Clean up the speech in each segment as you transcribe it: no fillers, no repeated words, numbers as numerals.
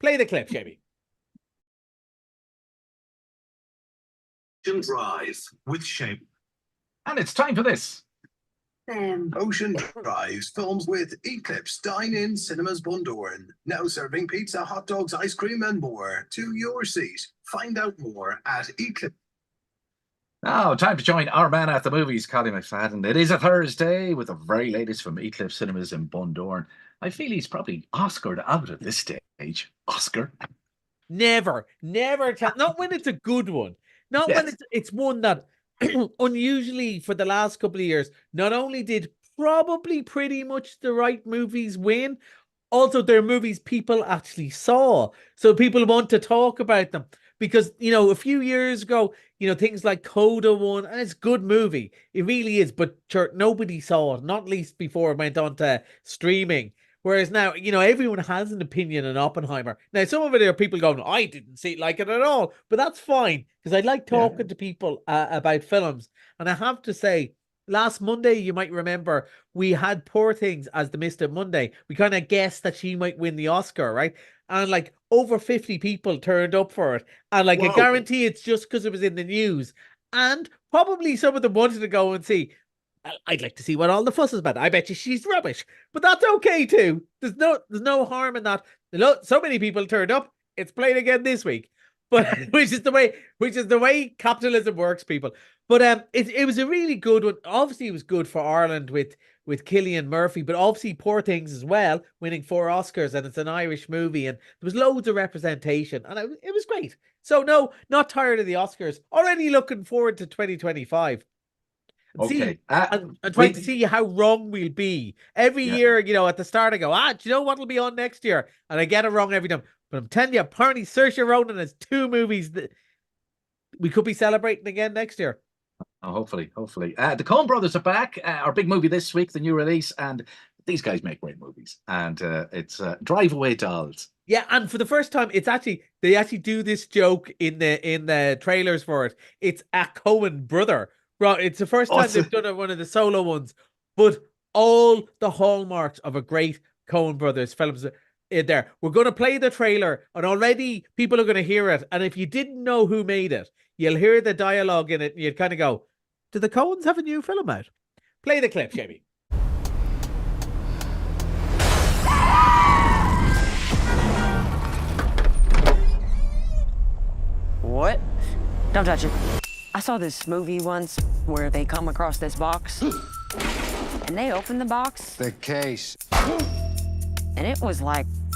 Play the clip, Seamie. Ocean Drive with Shape. And it's time for this. Ocean Drives films with Eclipse Dine-In Cinemas Bundoran. Now serving pizza, hot dogs, ice cream and more to your seat. Find out more at Eclipse. Now, time to join our man at the movies, Collie McFadden. It is a Thursday with the very latest from Eclipse Cinemas in Bundoran. I feel he's probably Oscared out at this stage. Oscar? Never. Not when it's a good one. Not Yes. when it's one that unusually for the last couple of years, not only did probably pretty much the right movies win, also they're movies people actually saw. So people want to talk about them. Because, a few years ago, things like Coda won, and it's a good movie. It really is, but nobody saw it, not least before it went on to streaming. Whereas now, everyone has an opinion on Oppenheimer. Now, some of it are people going, I didn't like it at all. But that's fine, because I like talking to people about films. And I have to say, last Monday, you might remember, we had Poor Things as the Missed It Monday. We kind of guessed that she might win the Oscar, right? And over 50 people turned up for it. And I guarantee it's just because it was in the news. And probably some of them wanted to go and see. I'd like to see what all the fuss is about. I bet you she's rubbish, but that's okay too. There's no harm in that. So many people turned up. It's played again this week, but which is the way capitalism works, people. But it was a really good one. Obviously, it was good for Ireland with Cillian Murphy, but obviously Poor Things as well, winning 4 Oscars, and it's an Irish movie, and there was loads of representation, and it was great. So no, not tired of the Oscars. Already looking forward to 2025. Okay. I'm trying to see how wrong we'll be. Every year, at the start I go, do you know what will be on next year? And I get it wrong every time. But I'm telling you, apparently Saoirse Ronan has 2 movies that we could be celebrating again next year. Oh, hopefully. The Coen Brothers are back. Our big movie this week, the new release. And these guys make great movies. And it's Drive Away Dolls. Yeah, and for the first time, they actually do this joke in the trailers for it. It's a Coen brother. Bro, it's the first time they've done one of the solo ones, but all the hallmarks of a great Coen Brothers films in there. We're going to play the trailer, and already people are going to hear it. And if you didn't know who made it, you'll hear the dialogue in it, and you'd kind of go, "Do the Coens have a new film out?" Play the clip, Seamie. What? Don't touch it. I saw this movie once where they come across this box and they open the box. The case. And it was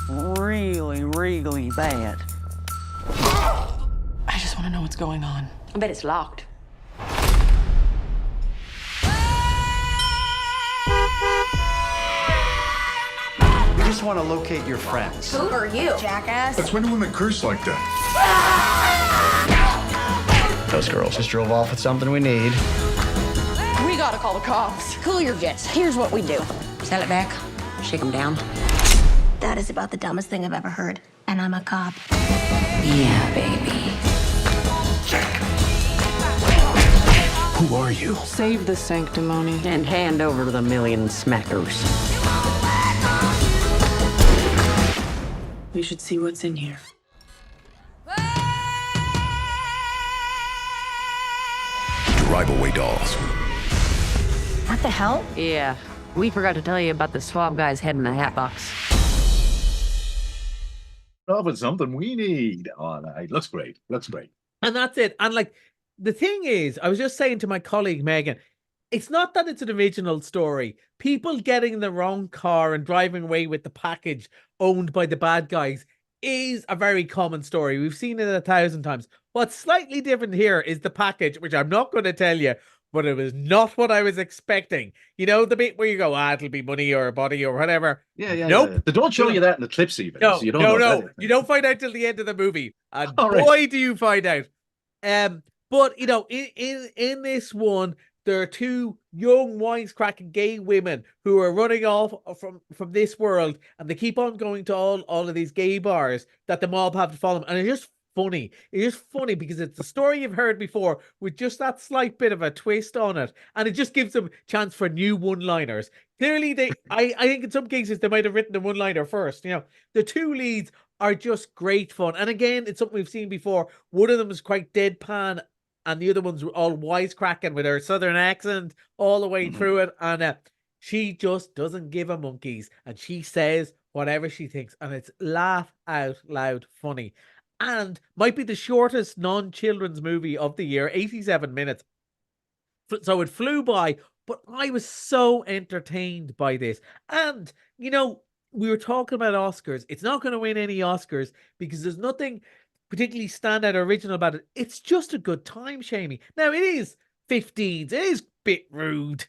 really, really bad. I just want to know what's going on. I bet it's locked. We just want to locate your friends. Who are you, jackass? That's when women curse like that. Those girls just drove off with something we need. We gotta call the cops. Cool your jets. Here's what we do. Sell it back, shake them down. That is about the dumbest thing I've ever heard. And I'm a cop. Yeah, baby. Who are you? Save the sanctimony. And hand over the million smackers. We should see what's in here. Drive Away Dolls. What the hell? Yeah, we forgot to tell you about the swab guy's head in the hat box. Oh, it's something we need. Oh, it looks great. And that's it. And the thing is, I was just saying to my colleague Megan, it's not that it's an original story. People getting in the wrong car and driving away with the package owned by the bad guys is a very common story. We've seen it 1,000 times. What's slightly different here is the package, which I'm not going to tell you, but it was not what I was expecting. The bit where you go, it'll be money or a body or whatever. Yeah. Nope. Yeah. They don't show you that in the clips even. No, so you don't no. You don't find out till the end of the movie. And right. boy, do you find out. But, in this one, there are 2 young, wisecracking gay women who are running off from this world, and they keep on going to all of these gay bars that the mob have to follow them. And it's just funny. It's just funny because it's a story you've heard before with just that slight bit of a twist on it. And it just gives them a chance for new one-liners. Clearly, I think in some cases they might have written the one-liner first. The 2 leads are just great fun. And again, it's something we've seen before. One of them is quite deadpan, and the other one's all wisecracking with her southern accent all the way through it. And she just doesn't give a monkeys, and she says whatever she thinks, and it's laugh out loud funny. And might be the shortest non-children's movie of the year, 87 minutes. So it flew by, but I was so entertained by this. And, we were talking about Oscars. It's not going to win any Oscars because there's nothing particularly standout or original about it. It's just a good time, Seamie. Now, it is 15s. It is a bit rude.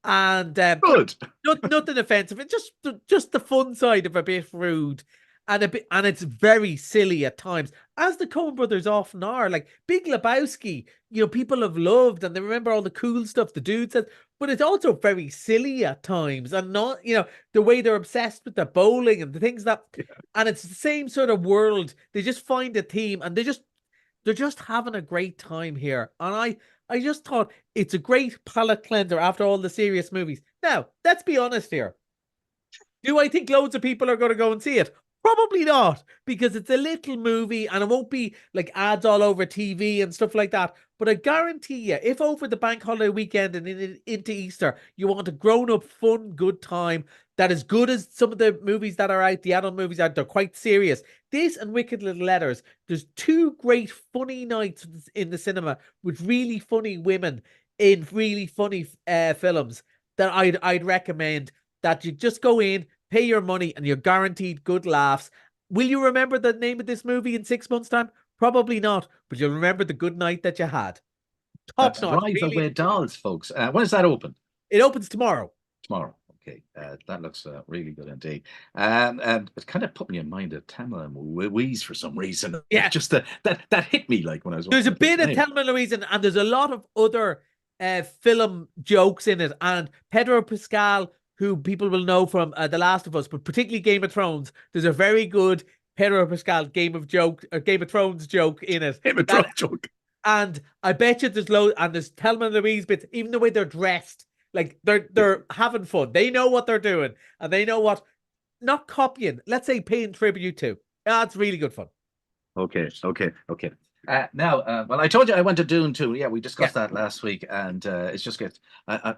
And Good. nothing offensive. It's just the fun side of a bit rude. And it's very silly at times, as the Coen brothers often are. Like Big Lebowski, people have loved, and they remember all the cool stuff the dude says, but it's also very silly at times, and not, the way they're obsessed with the bowling and the things and it's the same sort of world. They just find a theme, and they're just having a great time here. And I just thought it's a great palate cleanser after all the serious movies. Now, let's be honest here. Do I think loads of people are going to go and see it? Probably not, because it's a little movie and it won't be like ads all over TV and stuff like that. But I guarantee you, if over the bank holiday weekend and into Easter, you want a grown-up, fun, good time that is good as some of the movies that are out, the adult movies out, they're quite serious. This and Wicked Little Letters, there's two great funny nights in the cinema with really funny women in really funny films that I'd recommend that you just go in, pay your money, and you're guaranteed good laughs. Will you remember the name of this movie in 6 months' time? Probably not, but you'll remember the good night that you had. Top That's notch. Drive Really. Away Dolls, folks. When does that open? It opens tomorrow. Tomorrow. Okay, that looks really good indeed. It kind of put me in mind of Thelma and Louise for some reason. Yeah. Just that hit me like when I was. There's a bit of Thelma and Louise, and there's a lot of other film jokes in it. And Pedro Pascal, who people will know from The Last of Us, but particularly Game of Thrones, there's a very good Pedro Pascal Game of Thrones joke in it. Game of Thrones joke. And I bet you there's Thelma and Louise bits, even the way they're dressed, like they're having fun. They know what they're doing, and they know what, not copying, let's say paying tribute to. It's really good fun. Okay. Now, well, I told you I went to Dune 2. Yeah, we discussed that last week, and it's just good. I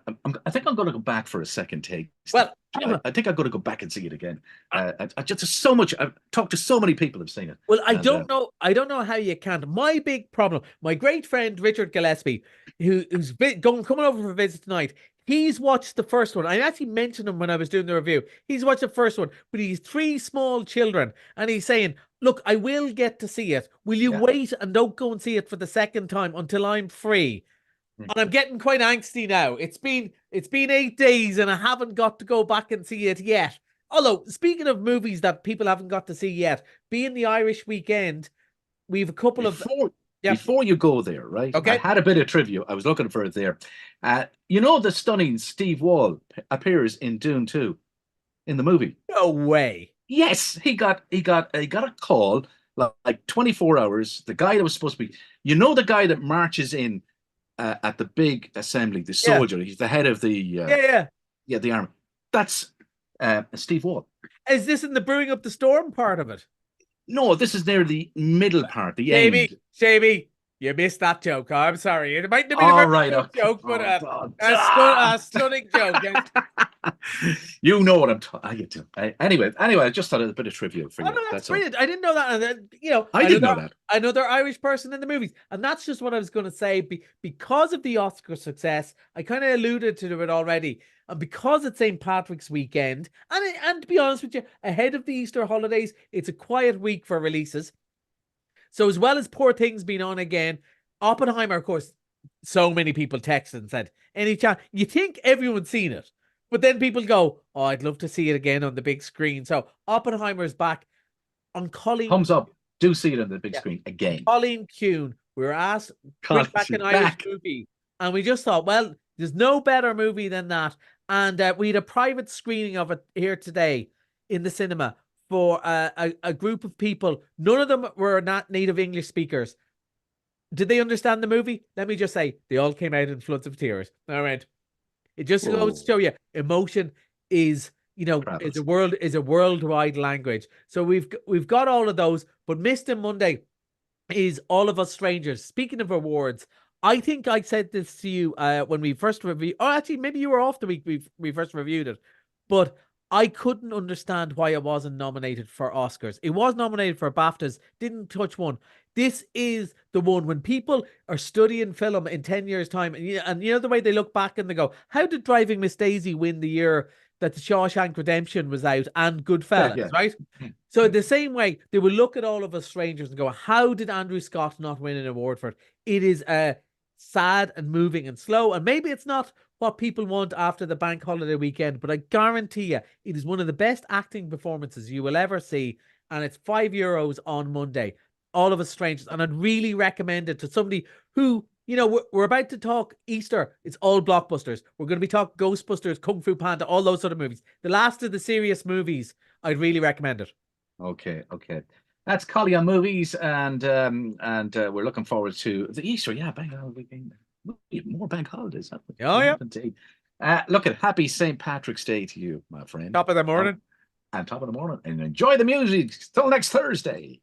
think I'm going to go back for a second take. Well, I think I'm going to go back and see it again. I just so much. I've talked to so many people who've seen it. Well, I don't know how you can. My big problem, my great friend Richard Gillespie, who's coming over for a visit tonight. He's watched the first one. I actually mentioned him when I was doing the review. He's watched the first one, but he's 3 small children, and he's saying, look, I will get to see it. Will you wait and don't go and see it for the second time until I'm free? And I'm getting quite angsty now. It's been 8 days and I haven't got to go back and see it yet. Although, speaking of movies that people haven't got to see yet, being the Irish weekend, we've a couple Before you go there, right? Okay. I had a bit of trivia. I was looking for it there. The stunning Steve Wall appears in Dune 2 in the movie. No way. Yes, he got a call like 24 hours. The guy that was supposed to be, the guy that marches in at the big assembly, the soldier. He's the head of the the army. That's Steve Wall. Is this in the brewing up the storm part of it? No, this is near the middle part, the end. Shavy, you missed that joke. I'm sorry. It might not be the joke, but a stunning joke. You know what I'm talking about. Anyway, I just thought it was a bit of trivia for you. No, that's brilliant. I didn't know that. And I didn't know that. Another Irish person in the movies. And that's just what I was going to say. Because of the Oscar success, I kind of alluded to it already. And because it's St. Patrick's weekend, and to be honest with you, ahead of the Easter holidays, it's a quiet week for releases. So as well as Poor Things being on again, Oppenheimer, of course, so many people texted and said, any chance? You think everyone's seen it, but then people go, oh, I'd love to see it again on the big screen. So Oppenheimer's back on Collie. Thumbs up. Do see it on the big screen again. Colleen Kuhn. We were asked bring back an Irish movie. And we just thought, well, there's no better movie than that. And we had a private screening of it here today in the cinema for a group of people. None of them were not native English speakers. Did they understand the movie? Let me just say, they all came out in floods of tears. All right. It just goes to show you, emotion is is a worldwide language. So we've got all of those, but Missed on Monday is All of Us Strangers. Speaking of awards, I think I said this to you when we first reviewed. Oh, actually, maybe you were off the week we first reviewed it, but I couldn't understand why it wasn't nominated for Oscars. It was nominated for BAFTAs, didn't touch one. This is the one when people are studying film in 10 years' time, and you know the way they look back and they go, "How did Driving Miss Daisy win the year that The Shawshank Redemption was out and Goodfellas?" Right? So the same way, they will look at All of Us Strangers and go, "How did Andrew Scott not win an award for it?" It is sad and moving and slow, and maybe it's not what people want after the bank holiday weekend, but I guarantee you it is one of the best acting performances you will ever see, and it's €5 on Monday. All of Us Strangers, and I'd really recommend it to somebody who, we're about to talk Easter. It's all blockbusters. We're going to be talking Ghostbusters, Kung Fu Panda, all those sort of movies. The last of the serious movies. I'd really recommend it. Okay. That's Collie on movies, and we're looking forward to the Easter. Yeah, bank holiday weekend. More bank holidays. Oh, yeah. Indeed. Look at happy St. Patrick's Day to you, my friend. Top of the morning. And top of the morning. And enjoy the music. Till next Thursday.